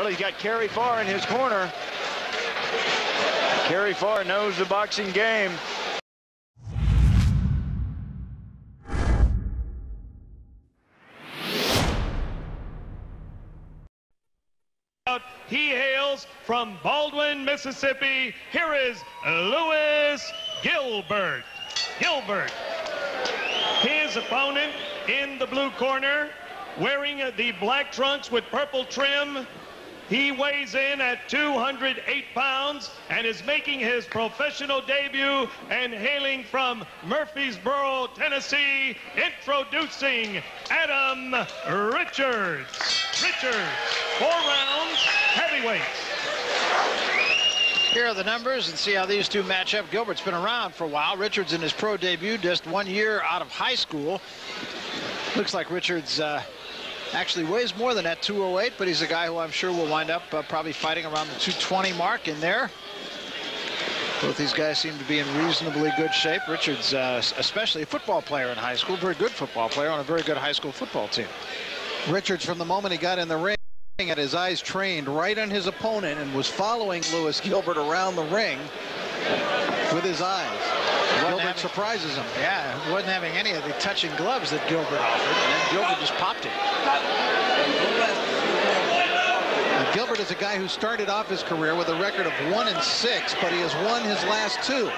Well, he's got Kerry Pharr in his corner. Kerry Pharr knows the boxing game. He hails from Baldwin, Mississippi. Here is Lewis Gilbert. His opponent in the blue corner, wearing the black trunks with purple trim. He weighs in at 208 pounds and is making his professional debut and hailing from Murfreesboro, Tennessee, introducing Adam Richards. 4 rounds, heavyweights. Here are the numbers and see how these two match up. Gilbert's been around for a while. Richards in his pro debut, just 1 year out of high school. Looks like Richards actually weighs more than that 208, but he's a guy who I'm sure will wind up probably fighting around the 220 mark in there. Both these guys seem to be in reasonably good shape. Richards, especially a football player in high school, very good football player on a very good high school football team. Richards, from the moment he got in the ring, had his eyes trained right on his opponent and was following Lewis Gilbert around the ring with his eyes. Gilbert surprises him. Yeah, he wasn't having any of the touching gloves that Gilbert offered, and then Gilbert just popped it. Gilbert is a guy who started off his career with a record of 1-6, but he has won his last 2.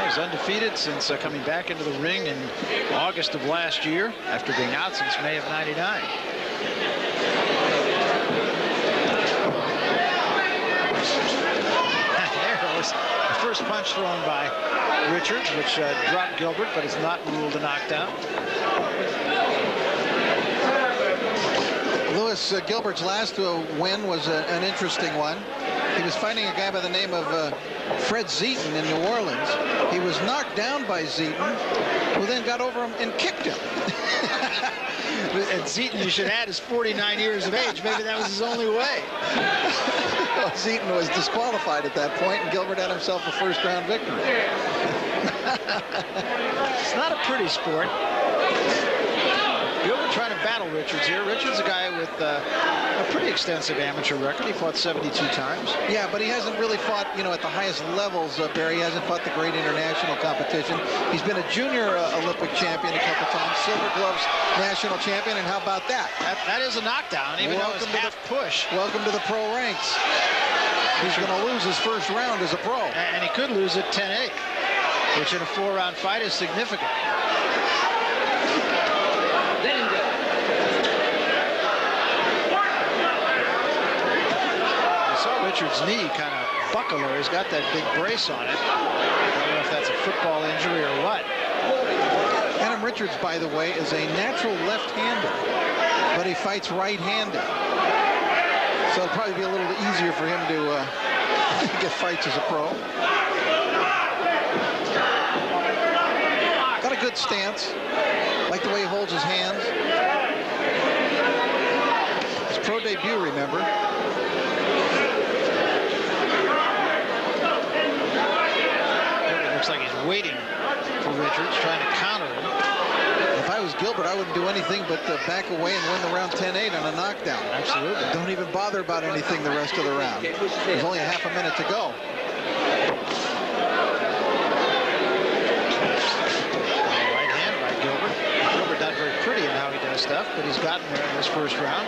He's undefeated since coming back into the ring in August of last year, after being out since May of '99. There was the first punch thrown by Richards, which dropped Gilbert, but is not ruled a knockdown. Lewis Gilbert's last win was an interesting one. He was fighting a guy by the name of Fred Zeaton in New Orleans. He was knocked down by Zeaton, who then got over him and kicked him. And Zeaton, you should add, is 49 years of age. Maybe that was his only way. Well, Zeaton was disqualified at that point, and Gilbert had himself a first-round victory. It's not a pretty sport. Gilbert trying to battle Richards here. Richards is a guy with a pretty extensive amateur record. He fought 72 times. Yeah, but he hasn't really fought, at the highest levels, Barry. He hasn't fought the great international competition. He's been a junior Olympic champion a couple times, Silver Gloves national champion, and how about that? That is a knockdown, even though it's half push. Welcome to the pro ranks. He's going to lose his first round as a pro. And he could lose at 10-8, which in a 4-round fight is significant. Richards' knee kind of buckle there. He's got that big brace on it. I don't know if that's a football injury or what. Adam Richards, by the way, is a natural left-hander, but he fights right-handed. So it'll probably be a little easier for him to get fights as a pro. Got a good stance. Like the way he holds his hands. His pro debut, remember. Looks like he's waiting for Richards, trying to counter him. If I was Gilbert, I wouldn't do anything but back away and win the round 10-8 on a knockdown. Absolutely. Don't even bother about anything the rest of the round. There's only a half a minute to go. Right hand by Gilbert. Gilbert not very pretty in how he does stuff, but he's gotten there in this first round.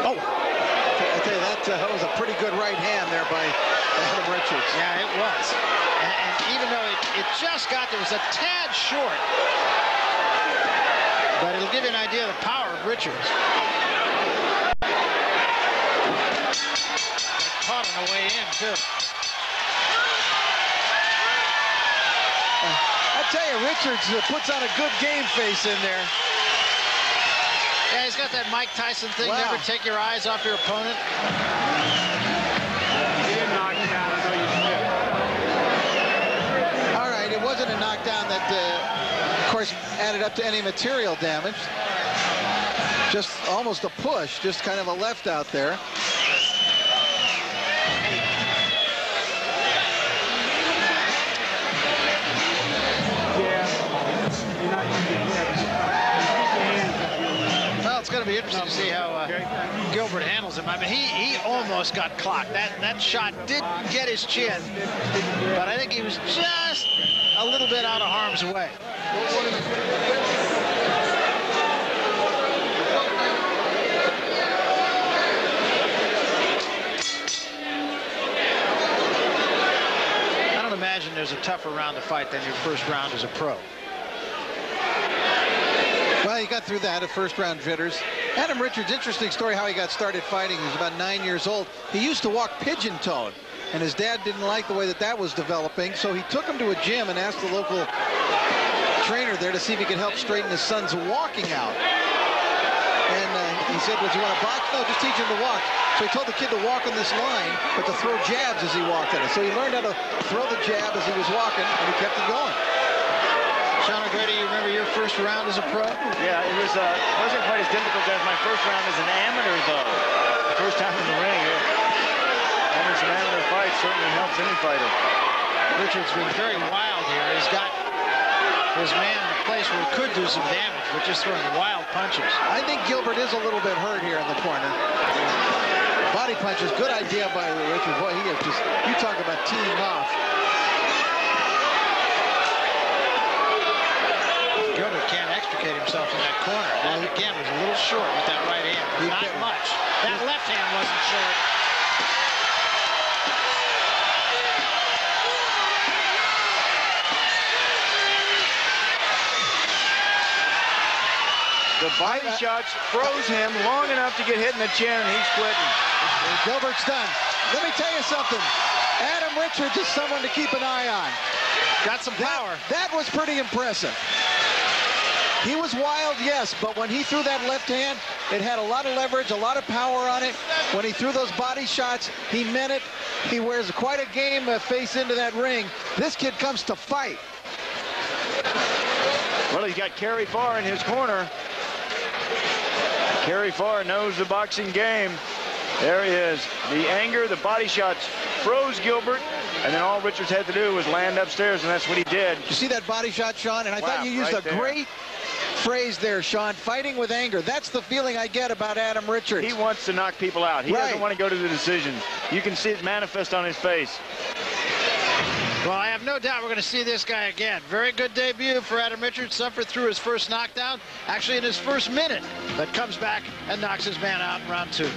Oh! I tell you, that was a pretty good right hand there by Adam Richards. Yeah, it was. And even though it just got there, it was a tad short. But it'll give you an idea of the power of Richards. Caught on the way in, too. I tell you, Richards puts on a good game face in there. Yeah, he's got that Mike Tyson thing. Wow. Never take your eyes off your opponent. All right, it wasn't a knockdown that, of course, added up to any material damage. Just almost a push, just kind of a left out there. Well, it's going to be interesting to see how Gilbert handles him. I mean, he almost got clocked. That shot didn't get his chin, but I think he was just a little bit out of harm's way. I don't imagine there's a tougher round to fight than your first round as a pro. Well, he got through that at first-round jitters. Adam Richards, interesting story how he got started fighting. He was about 9 years old. He used to walk pigeon-toed, and his dad didn't like the way that was developing, so he took him to a gym and asked the local trainer there to see if he could help straighten his son's walking out. And he said, "Would you want to box?" "No, just teach him to walk." So he told the kid to walk on this line, but to throw jabs as he walked at it. So he learned how to throw the jab as he was walking, and he kept it going. Sean O'Grady, you remember your first round as a pro? Yeah, it wasn't quite as difficult as my first round as an amateur, though. The first time in the ring, having some amateur fights certainly helps any fighter. Richards been very wild here. He's got his man in a place where he could do some damage, but just throwing wild punches. I think Gilbert is a little bit hurt here in the corner. Body punches, good idea by Richards. Boy, he is just, you talk about teeing off. Gilbert can't extricate himself in that corner. That, again, was a little short with that right hand. Not much. That left hand wasn't short. The body shots froze him long enough to get hit in the chin, and he's quitting. Gilbert's done. Let me tell you something. Adam Richards is someone to keep an eye on. Got some power. That was pretty impressive. He was wild, yes, but when he threw that left hand, it had a lot of leverage, a lot of power on it. When he threw those body shots, he meant it. He wears quite a game face into that ring. This kid comes to fight. Well, he's got Kerry Pharr in his corner. Kerry Pharr knows the boxing game. There he is. The anger, the body shots froze Gilbert, and then all Richards had to do was land upstairs, and that's what he did. You see that body shot, Sean? And I thought you used a great phrase there, Sean, fighting with anger. That's the feeling I get about Adam Richards. He wants to knock people out. He doesn't want to go to the decision. You can see it manifest on his face. Well, I have no doubt we're going to see this guy again. Very good debut for Adam Richards. Suffered through his first knockdown, actually in his first minute, but comes back and knocks his man out in round 2.